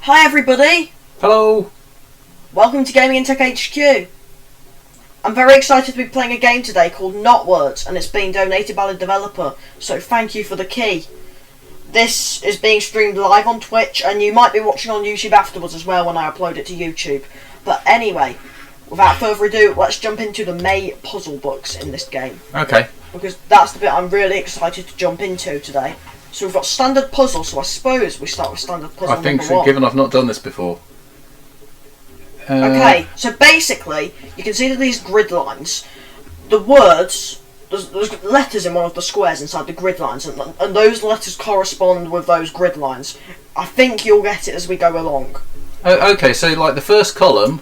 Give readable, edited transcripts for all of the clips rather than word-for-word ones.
Hi everybody! Hello! Welcome to Gaming and Tech HQ. I'm very excited to be playing a game today called Knotwords, and it's being donated by the developer, so thank you for the key. This is being streamed live on Twitch, and you might be watching on YouTube afterwards as well when I upload it to YouTube. But anyway, without further ado, let's jump into the May Puzzlebooks in this game. Okay. Because that's the bit I'm really excited to jump into today. So we've got standard puzzle, so I suppose we start with standard puzzle I think number so, one. given I've not done this before. Okay, so basically, you can see that these grid lines, the words, there's letters in one of the squares inside the grid lines, and those letters correspond with those grid lines. I think you'll get it as we go along. Okay, so like the first column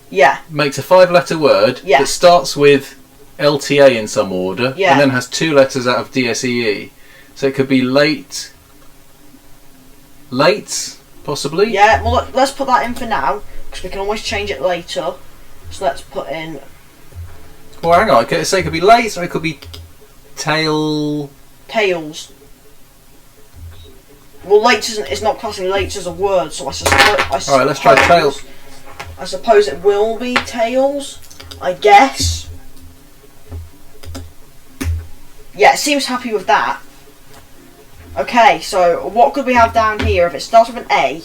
makes a 5-letter word that starts with LTA in some order, and then has 2 letters out of DSEE. So it could be late, possibly? Yeah, well let's put that in for now, because we can always change it later. So let's put in... Well, hang on, so it could be late, or it could be tails. Well, late is not classing late as a word, so I suppose... Alright, let's try tails. I suppose it will be tails, I guess. Yeah, it seems happy with that. Okay, so what could we have down here? If it starts with an A,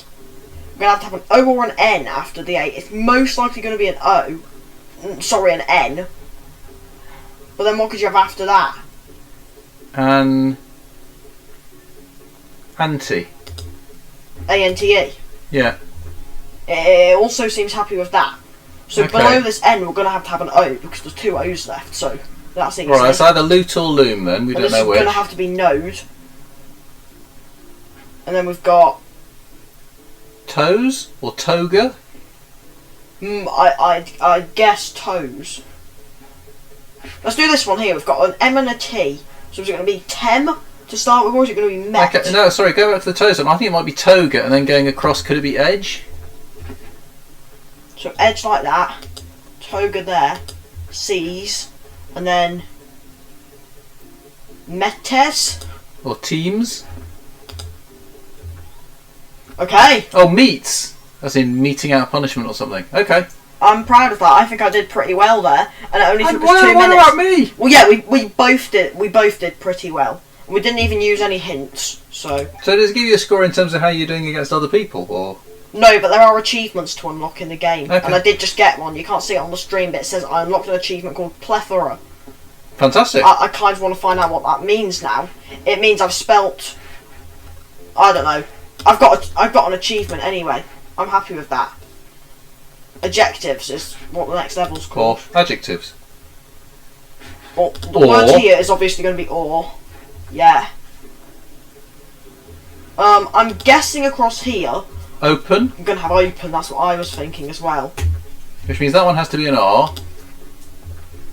we're going to have an O or an N after the A. It's most likely going to be an O. Sorry, an N. But then what could you have after that? Ante. A-N-T-E. Yeah. It also seems happy with that. So below this N, we're going to have an O, because there's 2 O's left, so that's easy. Right, it's either loot or loom then, we don't know which. This is going to have to be node. And then we've got... Toes? Or toga? I guess toes. Let's do this one here. We've got an M and a T. So is it going to be tem to start with, or is it going to be met? Okay, no, sorry, go back to the toes one. I think it might be toga, and then going across, could it be edge? So edge like that. Toga there. C's. And then... metes? Or teams? Okay. Oh, meets! As in meeting out punishment or something. Okay. I'm proud of that. I think I did pretty well there, and it only took us 2 minutes. What about me? Well, yeah, we both did. We both did pretty well. We didn't even use any hints. So does it give you a score in terms of how you're doing against other people, or? No, but there are achievements to unlock in the game, okay. And I did just get one. You can't see it on the stream, but it says I unlocked an achievement called Plethora. Fantastic. I kind of want to find out what that means now. It means I've spelt... I don't know. I've got an achievement anyway. I'm happy with that. Adjectives is what the next level's called. Or adjectives. Or the word here is obviously going to be or. Yeah. I'm guessing across here. Open. I'm going to have open. That's what I was thinking as well. Which means that one has to be an R.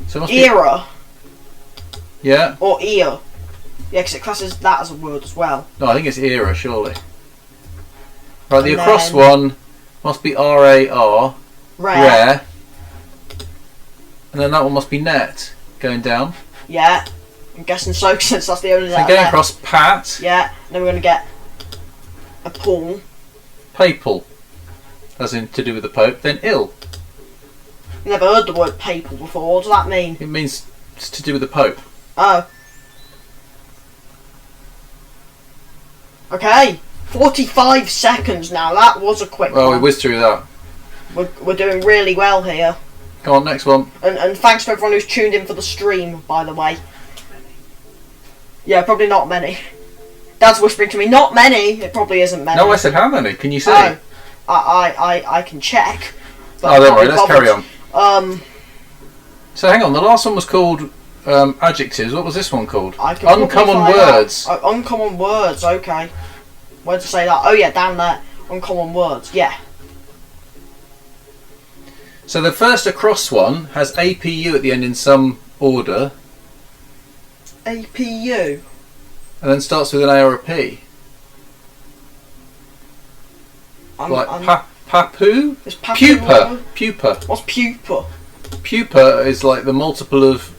So it must Era. Be... Yeah. Or ear. Yeah, because it classes that as a word as well. No, I think it's era, surely. Right, the across one must be R-A-R. Rare. And then that one must be net. Going down. Yeah. I'm guessing so, since that's the only letter. So going across pat. Yeah. And then we're going to get a pool. Papal. As in to do with the Pope. Then ill. Never heard the word papal before. What does that mean? It means it's to do with the Pope. Oh. Okay. 45 seconds now. That was a quick one. Well, we whizzed through that. We're doing really well here. Go on, next one. And thanks to everyone who's tuned in for the stream, by the way. Yeah, probably not many. Dad's whispering to me, not many. It probably isn't many. No, I said how many? Can you see? Oh, I can check. Oh, don't worry, let's carry on. So hang on, the last one was called adjectives. What was this one called? Uncommon words. Oh, uncommon words, okay. Where to say that? Oh yeah, down there. Uncommon words, yeah. So the first across one has APU at the end in some order. APU? And then starts with an A or a P. Like papu? Is papu Pupa. What's pupa? Pupa is like the multiple of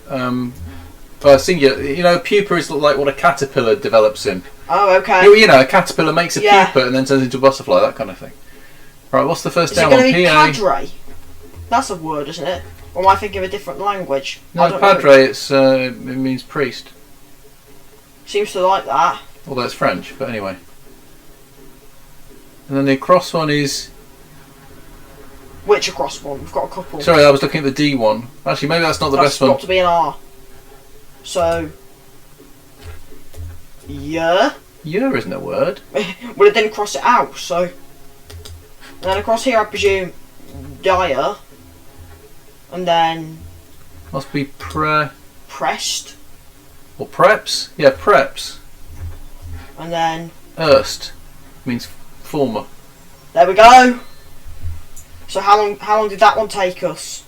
Singular. You know, a pupa is like what a caterpillar develops in. Oh, okay. You know, a caterpillar makes a pupa and then turns into a butterfly, that kind of thing. Right, what's the first down one? Is it going to be padre? That's a word, isn't it? Or am I thinking of a different language? No, padre, it means priest. Seems to like that. Although it's French, but anyway. And then the across one is... Which across one? We've got a couple. Sorry, I was looking at the D one. Actually, maybe that's not the best one. That's got to be an R. So... Yeah? Yeah isn't a word. Well, it didn't cross it out, so... And then across here, I presume... Dire. And then... Must be Pressed. Or preps? Yeah, preps. And then... Erst. Means former. There we go! So how long did that one take us?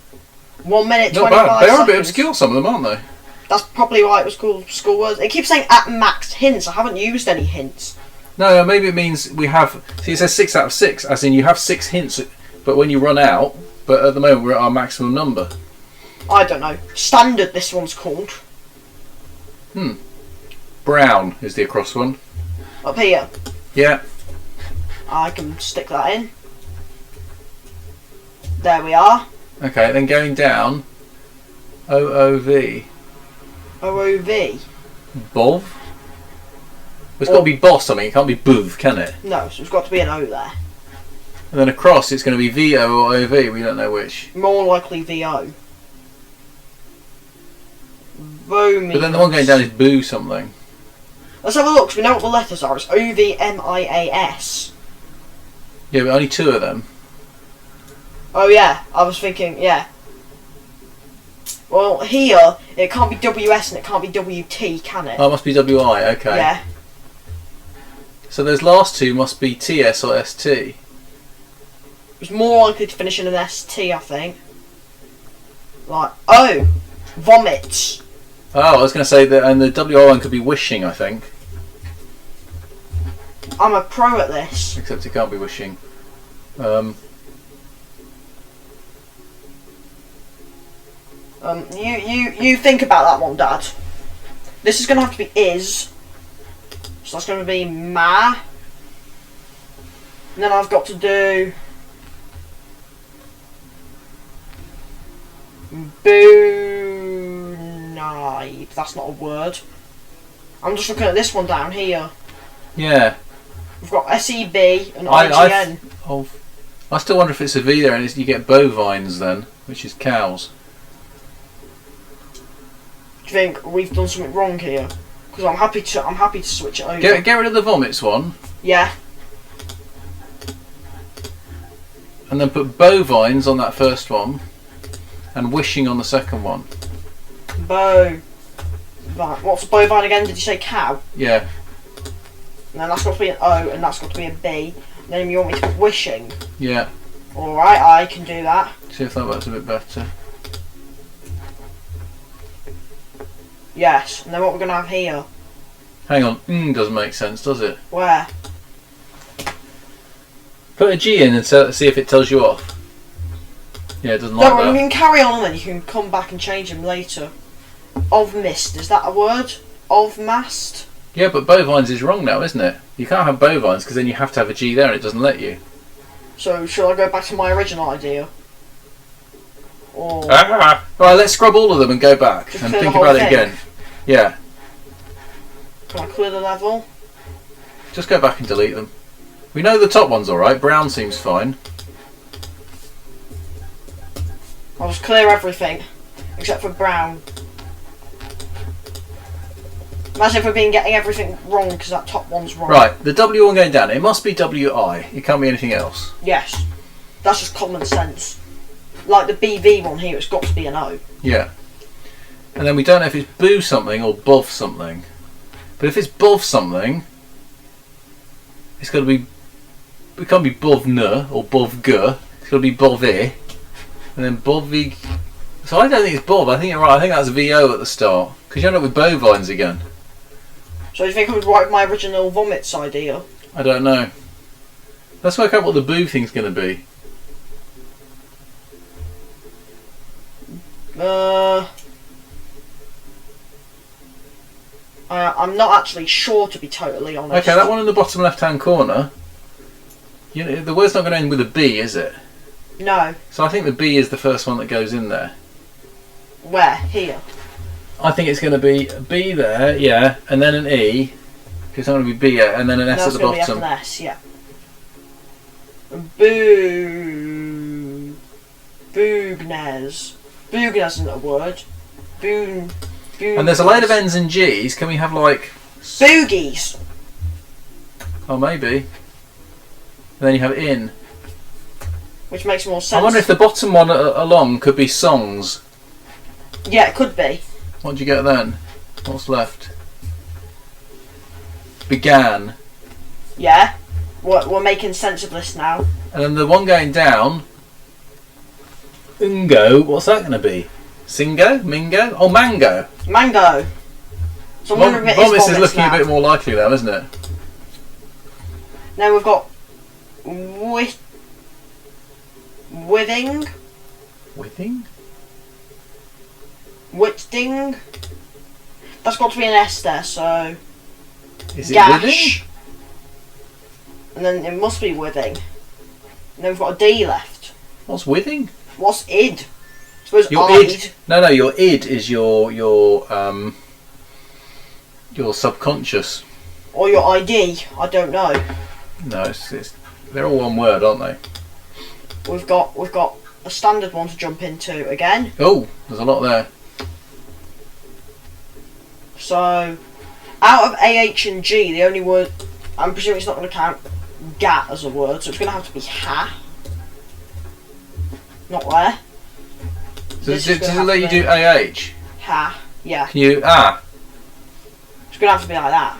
1 minute, 25 seconds. They are a bit seconds. obscure, some of them, aren't they? That's probably why it was called school words. It keeps saying at max hints. I haven't used any hints. No, maybe it means we have... See, it says 6 out of 6, as in you have 6 hints, but when you run out, but at the moment we're at our maximum number. I don't know. Standard, this one's called. Brown is the across one. Up here. Yeah. I can stick that in. There we are. Okay, then going down, OOV. OOV. Bov? It's got to be boss something, it can't be booth, can it? No, so it's got to be an O there. And then across it's going to be VO or OV, we don't know which. More likely VO. But then the one going down is boo something. Let's have a look, because we know what the letters are. It's OVMIAS. Yeah, but only 2 of them. Oh yeah, I was thinking, yeah. Well, here, it can't be WS and it can't be WT, can it? Oh, it must be WI, okay. Yeah. So those last 2 must be TS or ST. It's more likely to finish in an ST, I think. Like, oh! Vomits. Oh, I was going to say that, and the WI one could be wishing, I think. I'm a pro at this. Except it can't be wishing. You think about that one, Dad. This is going to have to be is. So that's going to be ma. And then I've got to do boo-nibe. That's not a word. I'm just looking at this one down here. Yeah. We've got SEB and IGN. I still wonder if it's a V there and you get bovines then, which is cows. Do you think we've done something wrong here? Because I'm happy to switch it over. Get rid of the vomits one. Yeah. And then put bovines on that first one, and wishing on the second one. What's bovine again? Did you say cow? Yeah. And then that's got to be an O, and that's got to be a B. And then you want me to put wishing? Yeah. Alright, I can do that. See if that works a bit better. Yes, and then what we're going to have here? Hang on, doesn't make sense, does it? Where? Put a G in and see if it tells you off. Yeah, it doesn't like that. We can carry on and then you can come back and change them later. Of mist, is that a word? Of mast? Yeah, but bovines is wrong now, isn't it? You can't have bovines because then you have to have a G there and it doesn't let you. So, shall I go back to my original idea? Or... Right, let's scrub all of them and go back Just and clear think the whole about it thing? again. Yeah. Can I clear the level? Just go back and delete them. We know the top one's alright, brown seems fine. I'll just clear everything, except for brown. Imagine if we've been getting everything wrong because that top one's wrong. Right, the W one going down, it must be WI, it can't be anything else. Yes, that's just common sense. Like the BV one here, it's got to be an O. Yeah. And then we don't know if it's boo something or bov something. But if it's bov something, it's got to be... It can't be bov n or bov g. It's got to be bov I. And then bovig... So I don't think it's bov, I think you're right, I think that's VO at the start. Because you end up with bovines again. So do you think I would write my original vomits idea? I don't know. Let's work out what the boo thing's going to be. I'm not actually sure, to be totally honest. Okay, that one in the bottom left-hand corner. The word's not going to end with a B, is it? No. So I think the B is the first one that goes in there. Where? Here? I think it's going to be a B there, yeah, and then an E. It's not going to be B yet, and then an S at the bottom. It's going to be F and S, yeah. Boognes. Boognes isn't a word. Boon. And there's a load of N's and G's. Can we have like... Boogies. Oh, maybe. And then you have in. Which makes more sense. I wonder if the bottom one along could be songs. Yeah, it could be. What do you get then? What's left? Began. Yeah. We're making sense of this now. And then the one going down... Ungo. What's that going to be? Singo? Mingo? Oh, mango. Mango. So I'm wondering if it is Vomits is looking now. a bit more likely though, isn't it? Now we've got... Withing. Withing? Whitting. That's got to be an S there, so... Is it Gash. withing? And then it must be withing. And then we've got a D left. What's withing? What's id? I suppose Your id. No, your id is your subconscious. Or your ID. I don't know. No, they're all one word, aren't they? We've got a standard one to jump into again. Oh, there's a lot there. So, out of A, H and G, the only word... I'm presuming it's not going to count gat as a word, so it's going to have to be ha. Not there. So does it let you do AH? Ha, yeah. Can you... It's going to have to be like that.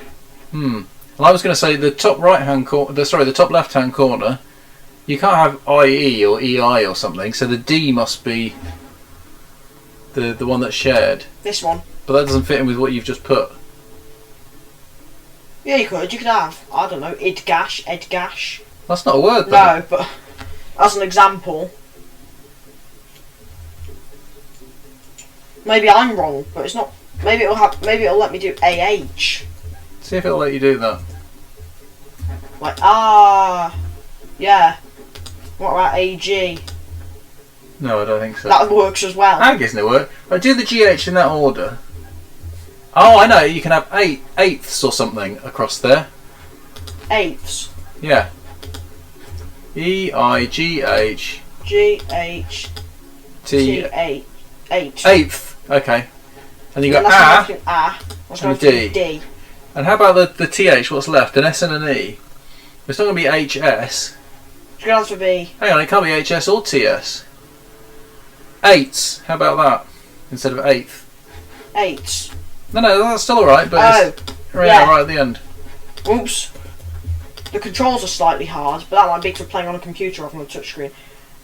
Well, I was going to say the top right-hand corner... the top left-hand corner, you can't have IE or EI or something, so the D must be the one that's shared. This one. But that doesn't fit in with what you've just put. Yeah, you could. You could have, I don't know, idgash, edgash. That's not a word, though. No, but as an example. Maybe I'm wrong, but it's not. Maybe it'll let me do AH. See if it'll let you do that. Like yeah. What about AG? No, I don't think so. That works as well. Ag isn't it work? I do the GH in that order. Oh, I know. You can have eighths or something across there. Eighths. Yeah. EIGH. GH. T8. Eighth. Okay. And you got A and a D. And how about the TH? What's left? An S and an E. It's not going to be HS. It's going to have to be. Hang on, it can't be HS or TS. Eighths. How about that? Instead of eighth. Eighths. No, that's still alright, but it's right at the end. Oops. The controls are slightly hard, but that might be because we're playing on a computer rather than a touchscreen.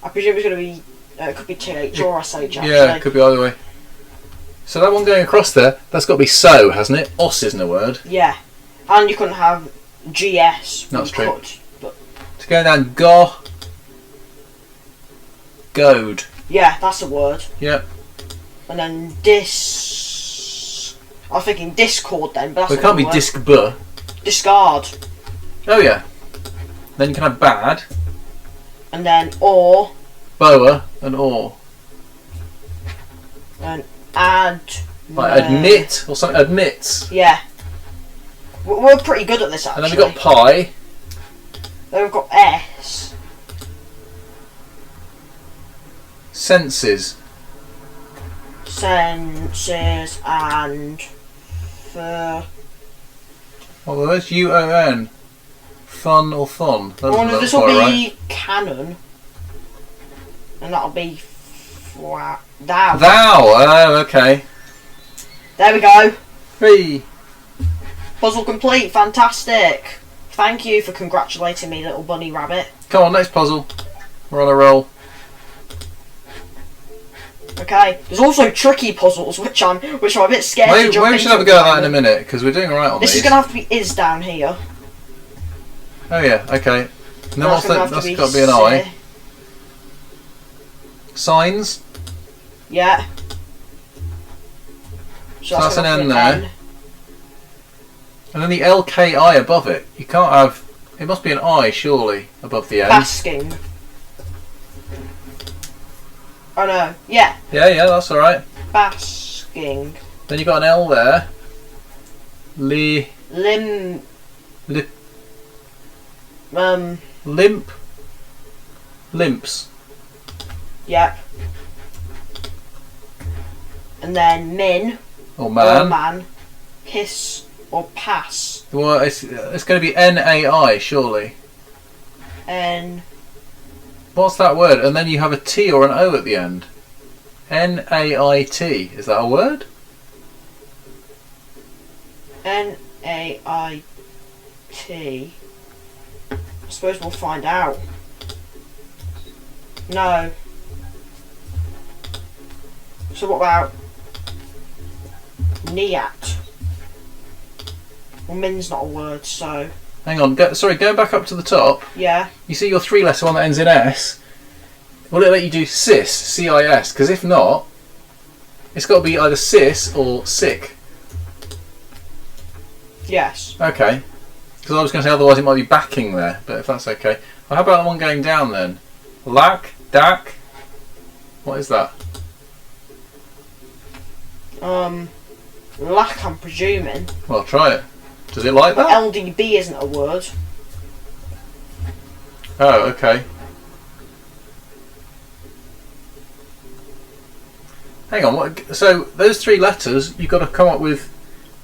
I presume it's going to be, it could be TH or SH actually. Yeah, it could be either way. So that one going across there, that's got to be so, hasn't it? Os isn't a word. Yeah. And you couldn't have GS. That's true. But to go down, goad. Yeah, that's a word. Yep. And then I was thinking discord then, but that's it can't be disc-buh. Discard. Oh yeah. Then you can have bad. And then or. Boa and or. And add. Like admit or something. Admits. Yeah. We're pretty good at this actually. And then we've got pi. Then we've got S. Senses. Senses and well, there's UON. Fun or fun. This will be canon. And that'll be thou. Thou. Oh, okay. There we go. Hey. Puzzle complete. Fantastic. Thank you for congratulating me, little bunny rabbit. Come on, next puzzle. We're on a roll. Okay. There's also tricky puzzles, which I'm a bit scared to jump into. Maybe we should have a go at that in a minute, because we're doing alright on this. This is going to have to be is down here. Oh yeah, okay. And then that's got to be an I. Signs. Yeah. So that's an N there. And then the LKI above it. You can't have... It must be an I, surely, above the N. Basking. Oh no, yeah. Yeah, that's alright. Basking. Then you've got an L there. Limp. Limps. Yep. And then min. Or man. Or man. Piss. Or pass. Well, it's going to be NAI, surely. N. What's that word? And then you have a T or an O at the end. NAIT. Is that a word? NAIT. I suppose we'll find out. No. So what about NIAT? Well, min's not a word, so... Hang on, going back up to the top. Yeah. You see your 3-letter one that ends in S? Will it let you do cis, C-I-S? Because if not, it's got to be either cis or sick. Yes. Okay. Because I was going to say otherwise it might be backing there, but if that's okay. Well, how about the one going down then? Lack, DAC? What is that? Lack, I'm presuming. Well, try it. Does it like that? LDB isn't a word. Oh, okay. Hang on, what? So those 3 letters, you've got to come up with...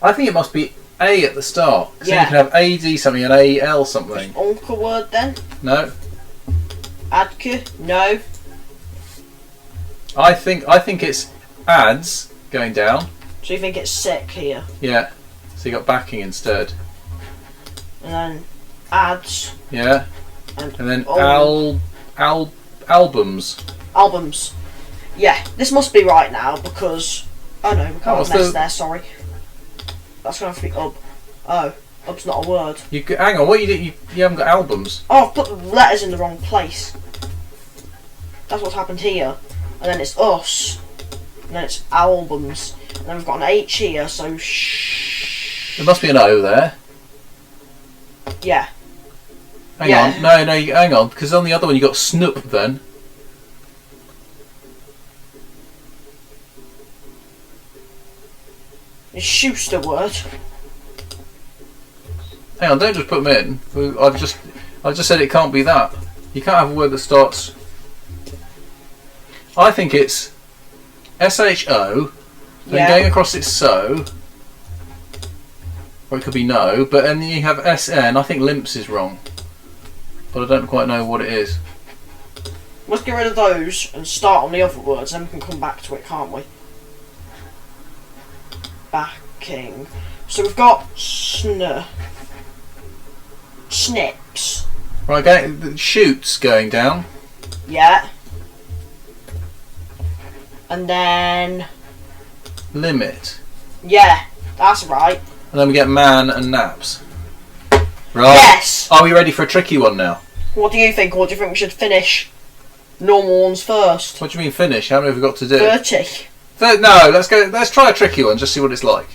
I think it must be A at the start. So you can have AD something and AL something. Uncle word then? No. Adke? No. I think it's ads going down. So you think it's sick here? Yeah. So you got backing instead. And then ads. Yeah. And then albums. Albums. Yeah, this must be right now because... Oh no, we can't mess there, sorry. That's going to have to be up. Oh, up's not a word. Hang on, what you did? You haven't got albums. Oh, I've put the letters in the wrong place. That's what's happened here. And then it's us. And then it's albums. And then we've got an H here, so There must be an O there. Yeah. Hang on. No, hang on, because on the other one you got snoop then. It's Schuster word. Hang on, don't just put them in. I've just said it can't be that. You can't have a word that starts... I think it's SHO, then going across it's so, or it could be no, but then you have SN. I think limps is wrong, but I don't quite know what it is. Let's get rid of those and start on the other words, then we can come back to it, can't we? Backing. So we've got snips. Right, shoots going down. Yeah. And then... limit. Yeah, that's right. And then we get man and naps. Right. Yes! Are we ready for a tricky one now? What do you think? Or do you think we should finish normal ones first? What do you mean finish? How many have we got to do? 30. No, let's try a tricky one, just see what it's like.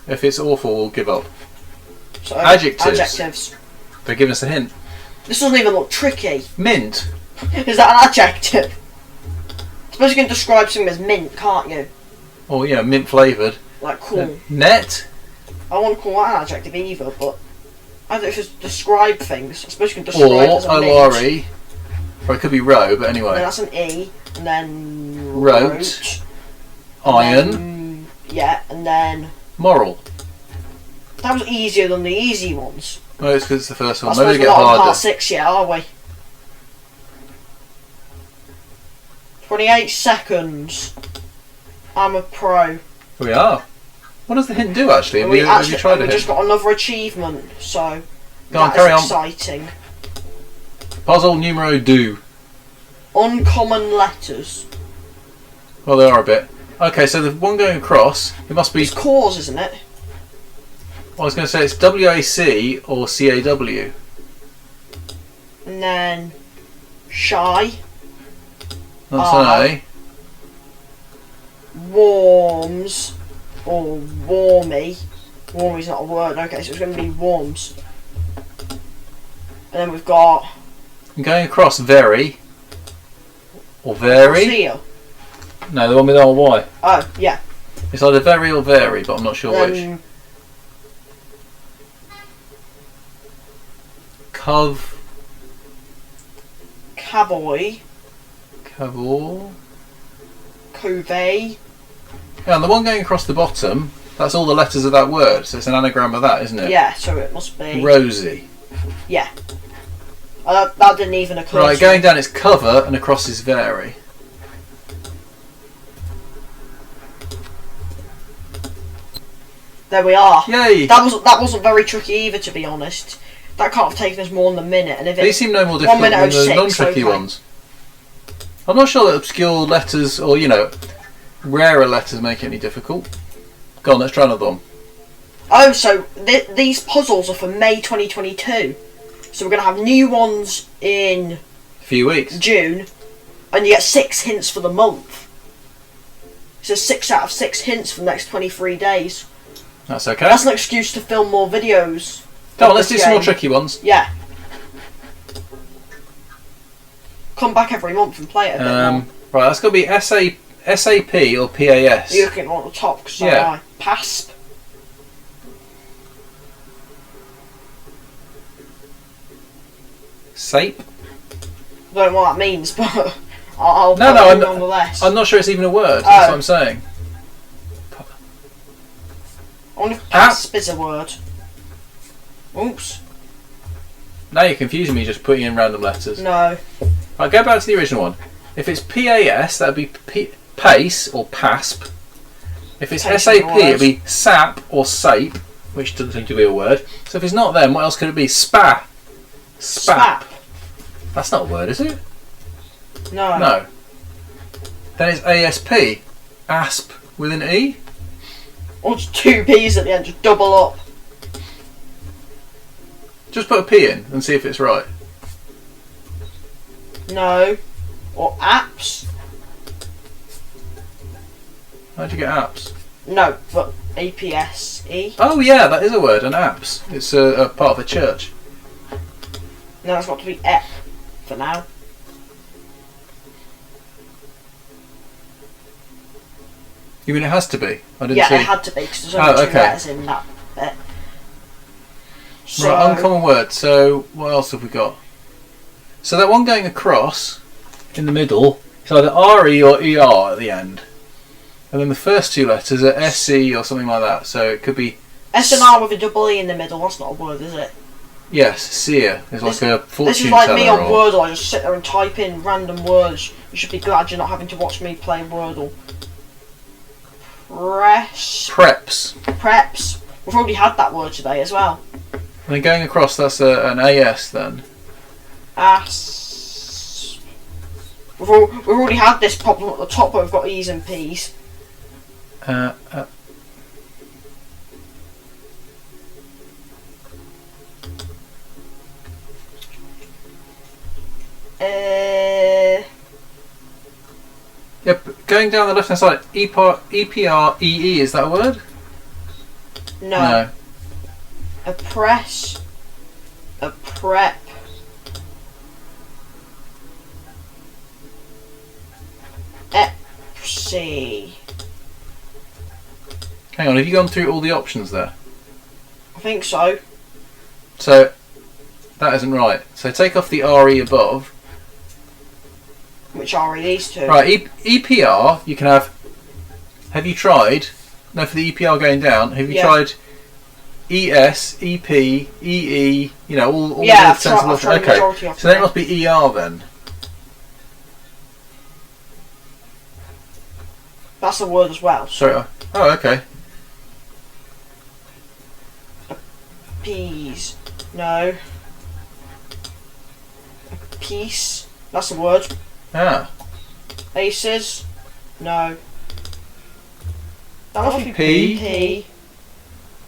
If it's awful, we'll give up. So, adjectives. They're giving us a hint. This doesn't even look tricky. Mint. Is that an adjective? I suppose you can describe something as mint, can't you? Oh yeah, mint flavoured. Like cool. Net. I won't call that an adjective either, but I don't know if it's describe things. I suppose you can describe it as a mint. O-R-E. Or it could be row, but anyway. And then that's an E, and then wrote. Iron. Then, yeah, and then moral. That was easier than the easy ones. No, it's because it's the first one. I suppose Maybe we're get not harder. on part 6 yet, are we? 28 seconds. I'm a pro. We are. What does the hint do actually? Have you tried it? We just got another achievement, so go on, carry on. Exciting. Puzzle numero 2. Uncommon letters. Well, they are a bit. Okay, so the one going across, it must be... It's cause, isn't it? I was going to say it's W-A-C or C-A-W. And then... shy. That's an A. Warms. Or warmy. Warmy's not a word. Okay, so it's going to be worms. And then we've got... I'm going across very. Or vary. Seal. No, the one with R-Y. Oh, yeah. It's either very or vary, but I'm not sure which. Cov. Cavoy. Cavor. Covey. Yeah, and the one going across the bottom, that's all the letters of that word, so it's an anagram of that, isn't it? Yeah, so it must be... Rosie. Yeah. That didn't even occur. Right, going down it's cover and across is vary. There we are. Yay! That wasn't very tricky either, to be honest. That can't have taken us more than a minute. And if these seem no more difficult than the non-tricky ones. I'm not sure that obscure letters or, you know, rarer letters make it any difficult. Go on, let's try another one. Oh, so these puzzles are for May 2022. So we're going to have new ones in... a few weeks. June. And you get 6 hints for the month. So 6 out of 6 hints for the next 23 days. That's okay. That's an excuse to film more videos. Come on, let's do some more tricky ones. Yeah. Come back every month and play it a bit more. Right, that's got to be SAP or PAS. You're looking on the top, because yeah. PASP. SAPE? I don't know what that means, but I'll no, nonetheless. I'm not sure it's even a word. That's what I'm saying. I wonder if PASP is a word. Oops. Now you're confusing me just putting in random letters. No. Right, go back to the original one. If it's PAS, that'd be PACE or PASP. If it's SAP, it'd be SAP or SAPE, which doesn't seem to be a word. So if it's not them, what else could it be? SPAP. SPAP. That's not a word, is it? No. No. Then it's ASP. ASP with an E. Or just 2 P's at the end, just double up. Just put a P in and see if it's right. No. Or apps. How'd you get apps? No, but APSE. Oh yeah, that is a word, an apps. It's a part of a church. No, that's got to be EP for now. You mean it has to be? I didn't see. Yeah, it had to be, because there's only 2 letters in that bit. So, right, uncommon word. So what else have we got? So that one going across in the middle is either RE or ER at the end. And then the first 2 letters are SE or something like that. So it could be... S and R with a double E in the middle. That's not a word, is it? Yes, seer. It's like a fortune This is like teller me on or... Wordle. I just sit there and type in random words. You should be glad you're not having to watch me play Wordle. Preps. Preps. We've already had that word today as well. And then going across, that's an AS then. Ass. We've already had this problem at the top where we've got E's and P's. Yep, going down the left hand side, EPREE, is that a word? No. A press. A prep. Epsy. Hang on, have you gone through all the options there? I think so. So, that isn't right. So take off the RE above. Which are these 2? Right, EPR, you can have... Have you tried... No, for the EPR going down, have you tried ES, EP, EE, you know, all yeah, the sensible... Okay, so then it must be ER then. That's a word as well. Sorry. Oh, okay. Peas. No. A piece. That's a word. Ah. Aces. No. That must be P.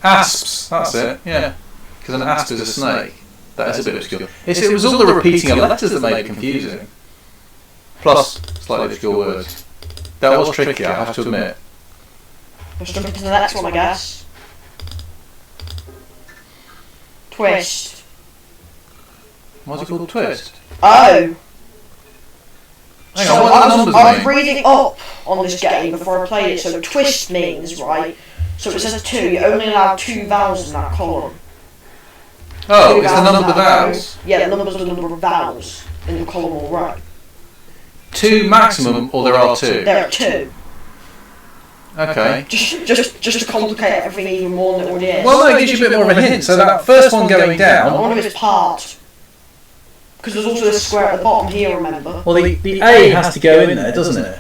Asps. That's it. Yeah. Because an asp is a snake. That is a bit obscure. It was all the repeating of letters that made it confusing. Plus slightly obscure words. That was tricky, I have to admit. Let's jump into the next one, I guess. Twist. What's it called? Twist? Oh! Hang on, what are the numbers I was reading up on this game before I played it, so twist means, right, so it says 2, you only allow 2 vowels in that column. Oh, it's the number of the vowels? Yeah, the numbers are the number of vowels in the column or row. 2 maximum, or there are 2? There are 2. Okay. Just to complicate everything even more than it already is. Well, no, it gives you a bit more of a hint. So that first one going down... I wonder if it's part. Because there's also a square at the bottom here, remember? Well, the A has to go in there, doesn't it?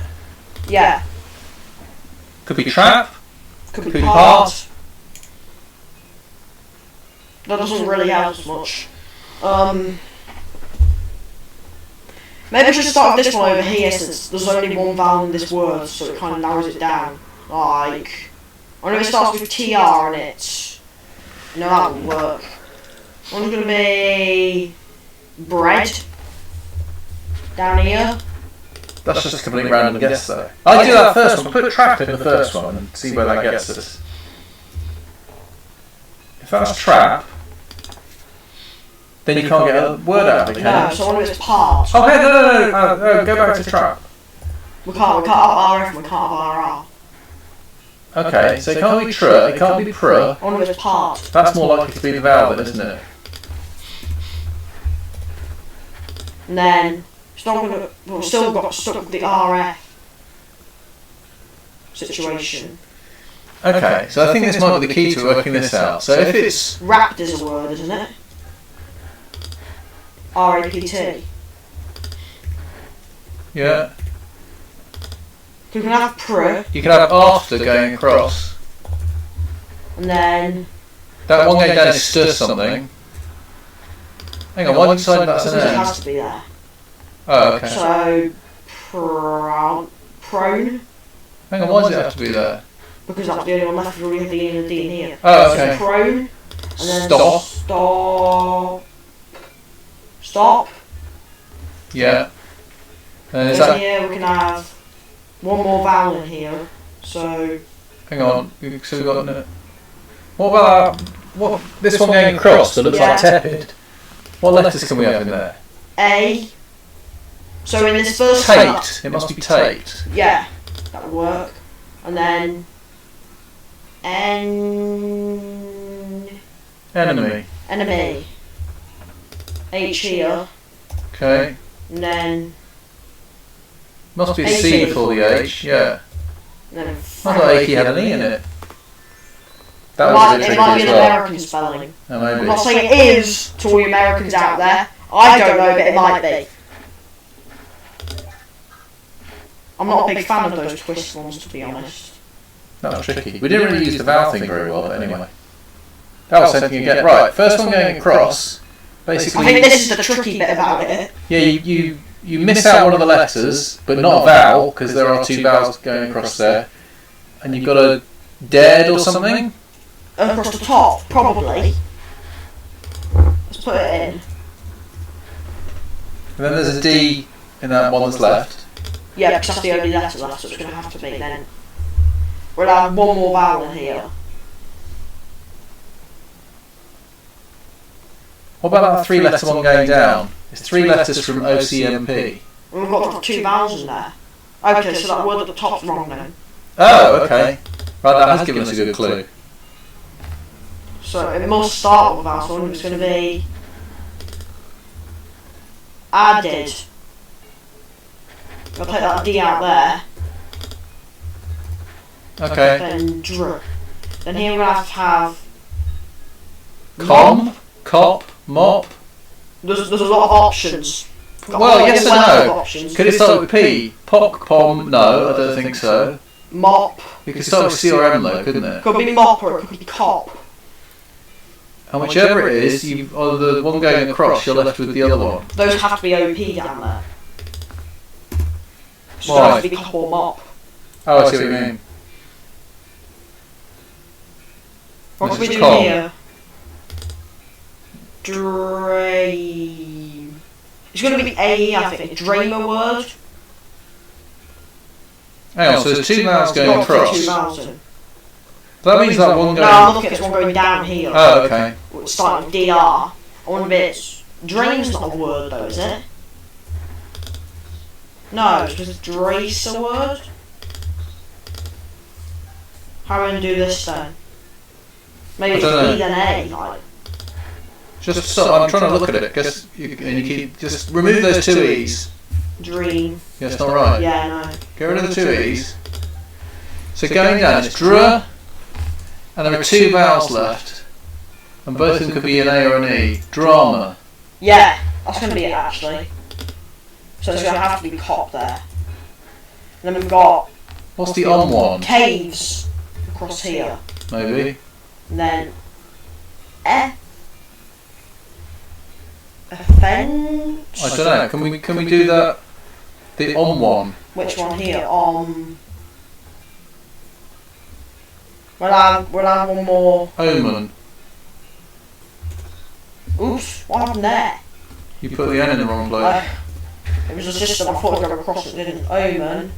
Yeah. Could be trap. Could be part. That doesn't really help as much. Maybe I should start with this one over here, since there's only one vowel in this word, so it kind of narrows it down. Like, I know it starts with TR in it. No, that won't work. One's going to be bread. Down here. That's just a complete random guess, though. I'd do that first one. Put trap in the first one and see where that gets us. If that's trap, then you can't get a word out of it, can you? No, so I wonder if it's part. Okay, no, go back to trap. We can't have RF, we can't have RR. Okay, so it can't be tr, it can't be pr. I wonder if it's part. That's more likely to be the vowel then, isn't it? And then, it's not gonna, we've still got stuck with the RF situation. Okay, so I think this might be the key to working this out. So if it's... Wrapped is a word, isn't it? R-A-P-T. Yeah. You can have pr. You can have after going across. And then... That one going down is st something. Hang on, why did you decide that's an It end? has to be there. Oh, okay. So, prone. Hang on, why does it have to be there? Because that's the only one left. We already have the E and the D in here. Oh, okay. So prone. And then Stop. Stop. Yeah. And is And that... here we can have one more vowel in here. So... Hang on, so we've got... What about... What? This one going across that looks like tepid. What letters can we have in there? A. So in this first Tate. It must be Tate. Yeah, that would work. And then Enemy. Enemy. H here. Okay. And then Must be a C before the H. Yeah. And then I thought H had an E in it. That was a bit it tricky might be as an well. American spelling. Oh, maybe. I'm not saying it is to all you Americans out there. I don't know, but it might be. I'm not a big fan of those twist ones, to be honest. That was tricky. We didn't really use the vowel thing very well, but anyway. That was something you get right. First one going across. Basically, I think this is the tricky bit about it. Yeah, you miss out one of the letters, but not a vowel, because there are 2 vowels going across there. And you've got a dead or something? Across the top, probably. Let's put it in. And then there's a D in that one that's left. Yeah, because that's the only letter left, so it's going to have to be then. We'll have one more vowel in here. What about that 3-letter one going down? It's 3 letters from OCMP. And we've got 2 vowels in there. Okay, so that word at the top's wrong then. Oh, okay. Right, that has given us a good clue. So it must start with a vowel, so I wonder if it's going to be... Added. I'll take that D out there. Okay. Then dr. Then here we're going to have... Cop, mop. There's a lot of options. Well, yes and no. Could it start with P? Pop, pom, no, I don't think so. Mop. It could start with C or M though, couldn't it? Could be mop or it could be cop. And whichever it is, or the one going across, you're left with the other one. Those have to be OP down there. So Why? it has to be cop or mop. Oh, I see what you mean. What can we do com. here? Dream. It's going to be A, I think. Dreamer word. Hang on, so there's 2 vowels going across. 2 vowels in. That means that one going... No, I'm looking at this one going down here. Oh, okay. So starting with DR. I wonder if it's... Dream's not a word though, is it? No, because Dre's a word. How are we going to do this then? Maybe it's B then A, like. Just so, I'm trying to look at it, because you keep, just remove those two E's. Dream. Yeah, it's not right. Yeah, no. Get rid of the two E's. So going down, it's dr, and there are two vowels left. And both of them could be an A or an E. Drama. Yeah, that's going to be it actually. So it's going to have to be cop there. And then we've got... What's the on one? Caves. Across here. Maybe. And then... Offence? I don't know, can we do that? The on one. Which one here? We'll have one more. Omen. Oops, what happened there? You put the N in the wrong place. It was a system, I thought I'd go across it, didn't. Omen.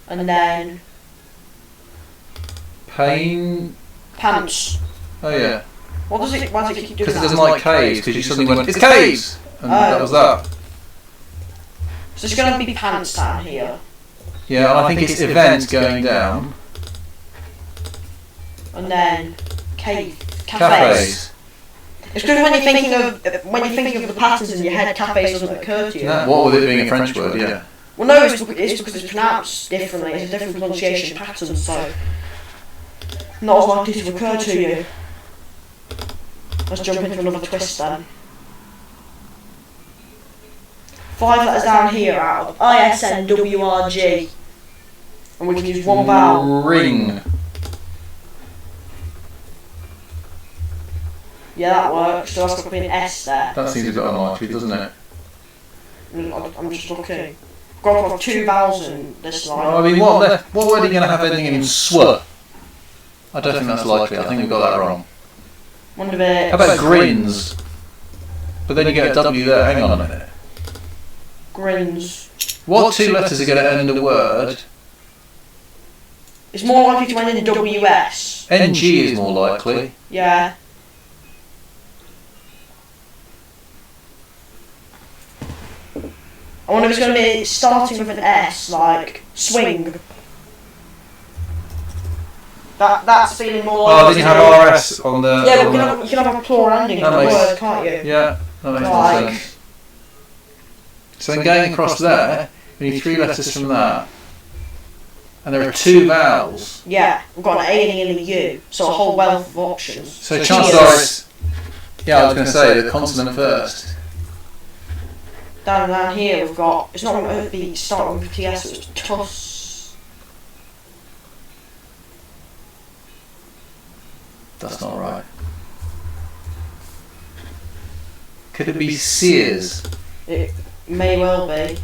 And then... Pain... Pants. Oh yeah. Why does it keep doing that? Because it doesn't like caves, because you suddenly went, it's caves! And that was that. So it's going to be pants down here. Yeah, and I think it's event going down. And then cafes. It's because when you're thinking of the patterns in your head, cafes doesn't occur to you. No, what with it being a French word, yeah. Well, no, it's because it's pronounced differently. It's a different pronunciation pattern, so not as likely to occur to you. Let's jump into another twist then. 5 letters down here out of ISNWRG, and we can use one vowel. Ring. Yeah, that works. So that's got to be an S there. That seems a bit unlikely, doesn't it? I'm just looking. Got to have 2 vowels in this line. I mean, what word are you going to have ending in sw? I don't think that's likely. I think we've got that wrong. Wonder if How about grins? But then you get a W there. Hang on a minute. Grins. What 2 letters are going to end a word? It's more likely to end in WS. NG is more likely. Yeah. I wonder if it's going to be starting with an S, like swing. That's feeling more like... Oh, then you have RS on the... Yeah, but you can have a plural ending in the word, can't you? Yeah, that makes more sense. So then going across there, we need 3 letters from that. And there are 2 vowels. Yeah, we've got an A, an E and a U, so a whole wealth of options. So chances are it's... Yeah, I was going to say the consonant first. Down here we've got... It's not going to be starting with TS, so it's tuss. That's not right. Could it be Sears? It may well be.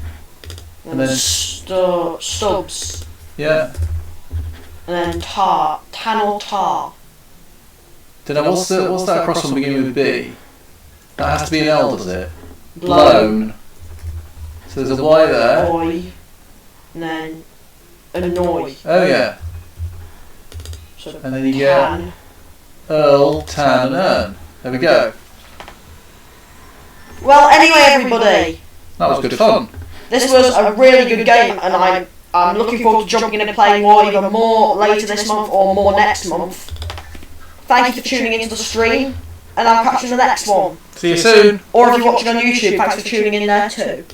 And then Stubbs. Yeah. And then tar. Tan or tar. Don't know, what's that across one beginning with B? That has to be an L, does it? Blown. So there's a Y there. Boy. And then annoy. Oh yeah. So and then you get Earl, Tan and Earn. There we go. Well, anyway everybody. That was good fun. This was a really good game, and I'm looking forward to jumping in and playing more, either more later this month or more next month. Thank you for tuning into the stream, and I'll catch you in the next one. See you soon. Or if you're watching on YouTube, thanks for tuning in there too.